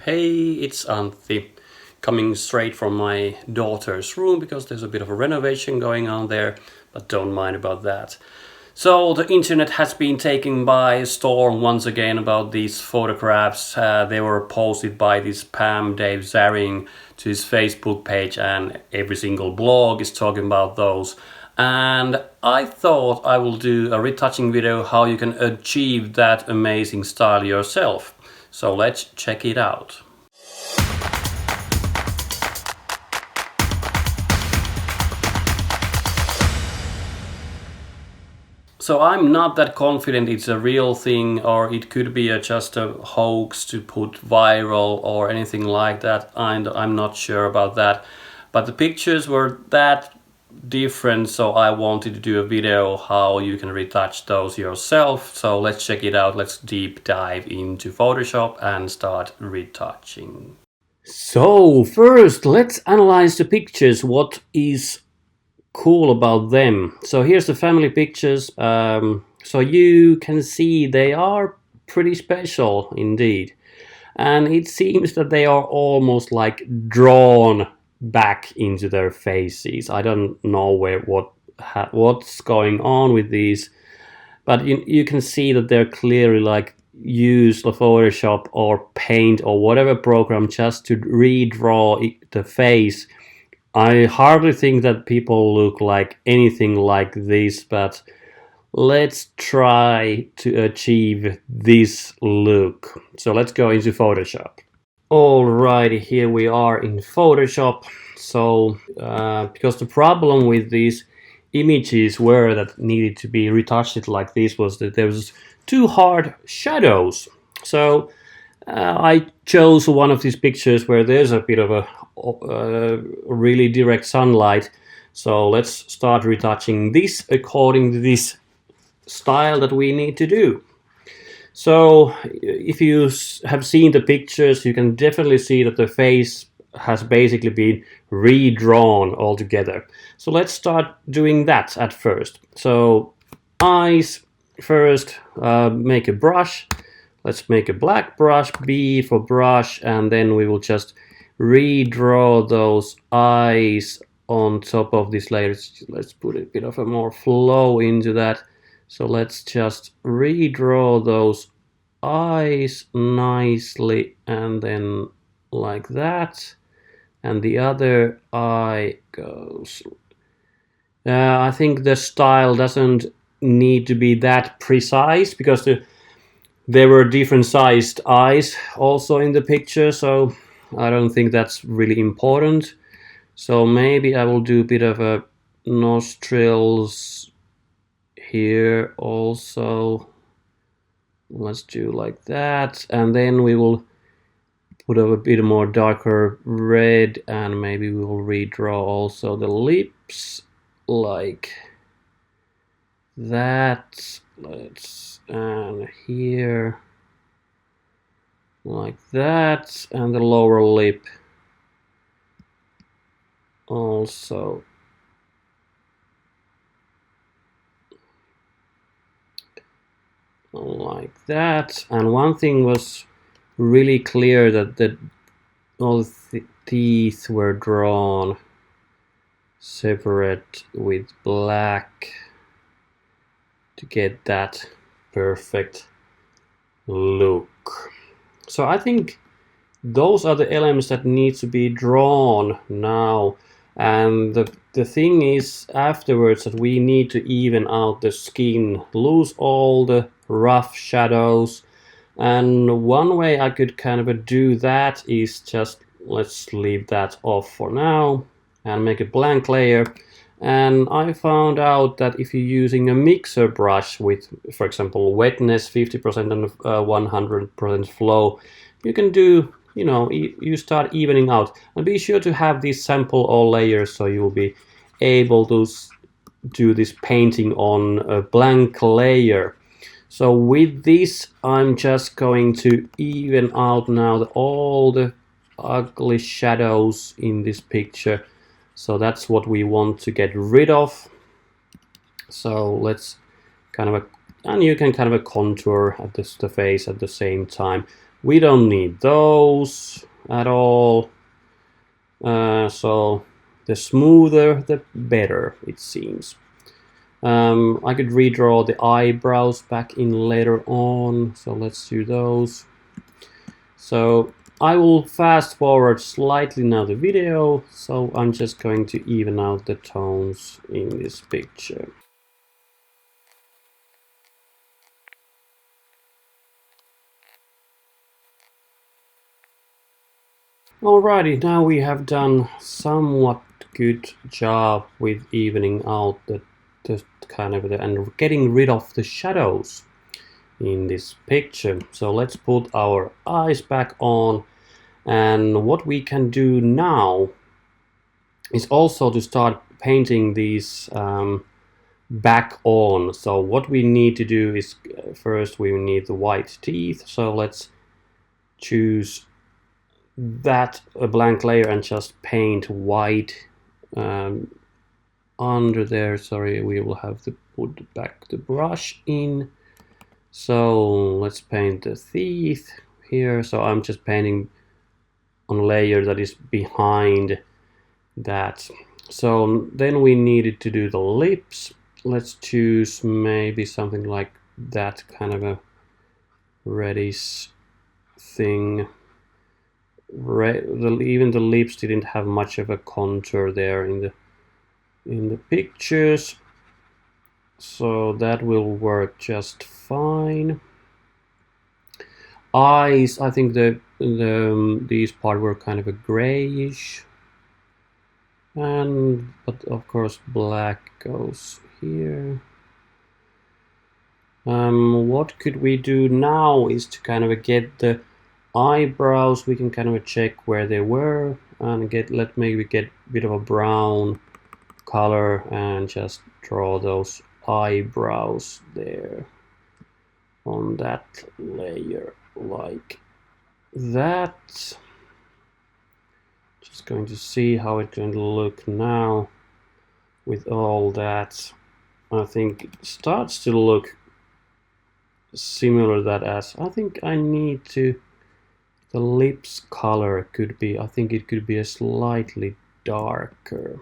Hey, it's Antti, coming straight from my daughter's room because there's a bit of a renovation going on there, but don't mind about that. So the internet has been taken by storm once again about these photographs. They were posted by this PAM Dave Zaring to his Facebook page, and every single blog is talking about those. And I thought I will do a retouching video how you can achieve that amazing style yourself. So let's check it out. So I'm not that confident it's a real thing, or it could be just a hoax to put viral or anything like that. I'm not sure about that. But the pictures were that different, so I wanted to do a video how you can retouch those yourself. So let's check it out. Let's deep dive into Photoshop and start retouching. So first let's analyze the pictures. What is cool about them? So here's the family pictures. So you can see they are pretty special indeed, and it seems that they are almost like drawn back into their faces. I don't know what's going on with these, but you can see that they're clearly like use the Photoshop or Paint or whatever program just to redraw the face. I hardly think that people look like anything like this, but let's try to achieve this look. So let's go into Photoshop. Alrighty, here we are in Photoshop. So because the problem with these images were that needed to be retouched like this was that there was too hard shadows. So I chose one of these pictures where there's a bit of a really direct sunlight. So let's start retouching this according to this style that we need to do. So if you have seen the pictures, you can definitely see that the face has basically been redrawn altogether. So let's start doing that at first. So eyes first, make a brush. Let's make a black brush, B for brush, and then we will just redraw those eyes on top of this layer. Let's put a bit of a more flow into that. So let's just redraw those eyes nicely, and then like that. And the other eye goes. I think the style doesn't need to be that precise because there were different sized eyes also in the picture, so I don't think that's really important. So maybe I will do a bit of a nostrils here also. Let's do like that, and then we will put a bit more darker red, and maybe we will redraw also the lips like that. And here like that, and the lower lip also like that. And one thing was really clear, that all the teeth were drawn separate with black to get that perfect look. So I think those are the elements that need to be drawn now, and the thing is afterwards that we need to even out the skin, lose all the rough shadows. And one way I could kind of do that is just, let's leave that off for now and make a blank layer. And I found out that if you're using a mixer brush with, for example, wetness 50% and 100% flow, you can do, you start evening out. And be sure to have this sample all layers so you'll be able to do this painting on a blank layer. So with this, I'm just going to even out now all the ugly shadows in this picture. So that's what we want to get rid of. So let's and you can kind of contour at the face at the same time. We don't need those at all. So the smoother the better, it seems. I could redraw the eyebrows back in later on, so let's do those. So I will fast forward slightly now the video, so I'm just going to even out the tones in this picture. Alrighty, now we have done somewhat good job with evening out the kind of and getting rid of the shadows in this picture. So let's put our eyes back on, and what we can do now is also to start painting these back on. So what we need to do is first we need the white teeth, so let's choose that a blank layer and just paint white under there. Sorry, we will have to put back the brush in. So let's paint the teeth here. So I'm just painting on a layer that is behind that. So then we needed to do the lips. Let's choose maybe something like that, kind of a reddish thing. Even the lips didn't have much of a contour there in the pictures, so that will work just fine. Eyes, I think these part were kind of a grayish, but of course black goes here. What could we do now is to kind of get the eyebrows. We can kind of check where they were and maybe get a bit of a brown color and just draw those eyebrows there on that layer like that. Just going to see how it's going to look now with all that. I think it starts to look similar that as I think I need to. The lips color could be, I think it could be a slightly darker.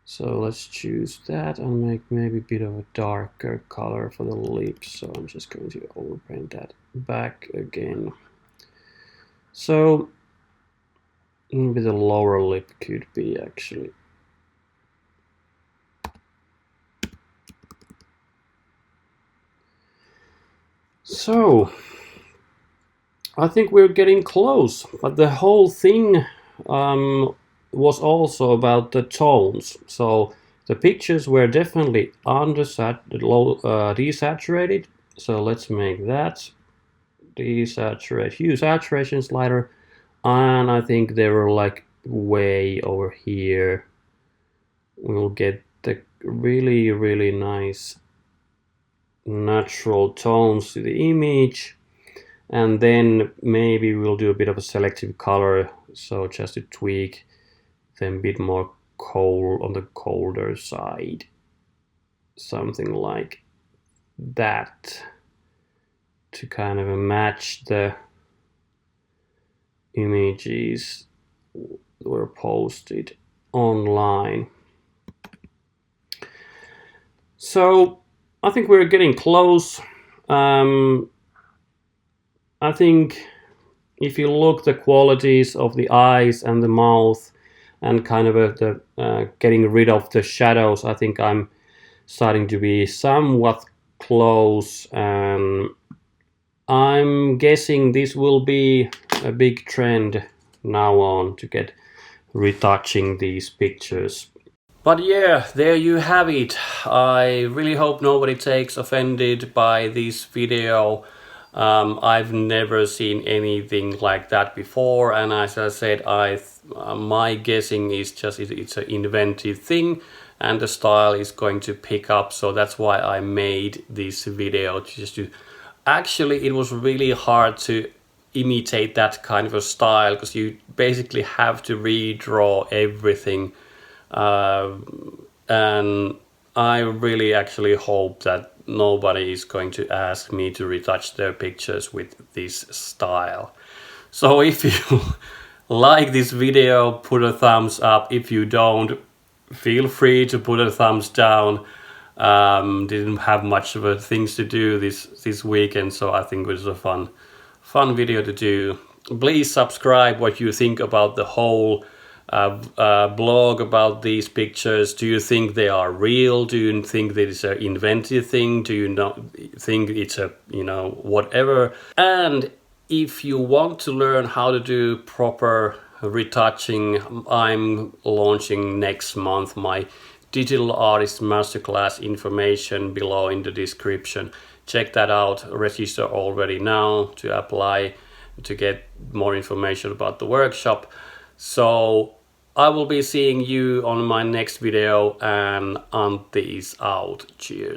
So let's choose that and make maybe a bit of a darker color for the lips. So I'm just going to overpaint that back again. So maybe the lower lip could be actually. So I think we're getting close, but the whole thing was also about the tones. So the pictures were definitely desaturated. So let's make that desaturate, hue saturation slider, and I think they were like way over here. We'll get the really nice natural tones to the image. And then maybe we'll do a bit of a selective color, so just to tweak them a bit more cold on the colder side. Something like that to kind of match the images that were posted online. So I think we're getting close. I think if you look the qualities of the eyes and the mouth and kind of getting rid of the shadows, I think I'm starting to be somewhat close. I'm guessing this will be a big trend now on to get retouching these pictures. But yeah, there you have it. I really hope nobody takes offended by this video. I've never seen anything like that before, and as I said, my guessing is just it's an inventive thing, and the style is going to pick up. So that's why I made this video, just to actually it was really hard to imitate that kind of a style, because you basically have to redraw everything, and I really actually hope that nobody is going to ask me to retouch their pictures with this style. So if you like this video, put a thumbs up. If you don't, feel free to put a thumbs down. Didn't have much of a things to do this weekend, so I think it was a fun video to do. Please subscribe what you think about the whole blog about these pictures. Do you think they are real? Do you think that it's an invented thing? Do you not think it's a, you know, whatever? And if you want to learn how to do proper retouching, I'm launching next month my Digital Artist Masterclass, information below in the description. Check that out. Register already now to apply to get more information about the workshop. So I will be seeing you on my next video, and Antti is out. Cheers.